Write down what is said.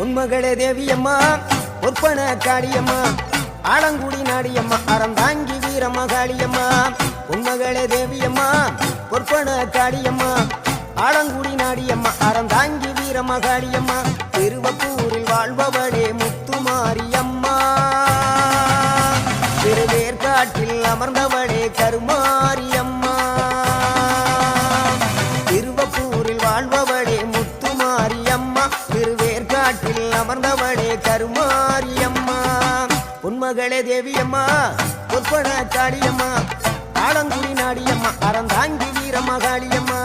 உன்மகளே தேவியம்மா பொற்பன காளியம்மா ஆலங்குடி நாடியம்மா அறந்தாங்கி வீரமகாளியம்மா உன்மகளே தேவியம்மா பொற்பன காளியம்மா ஆலங்குடி நாடியம்மா அறந்தாங்கி வீரமகாளியம்மா திருவப்பூரில் வாழ்பவளே முத்துமாரியம்மா திருவேற்காட்டில் அமர்ந்தவளே கருமாரியம்மா திருவப்பூரில் வாழ்பவளே முத்துமாரியம்மா திருவேற்காட்டில் அமர்ந்தவளே கருமாரியம்மா உன்மகளே தேவியம்மா பொற்பன காளியம்மா ஆலங்குடி நாடியம்மா அறந்தாங்கி வீரமகாளியம்மா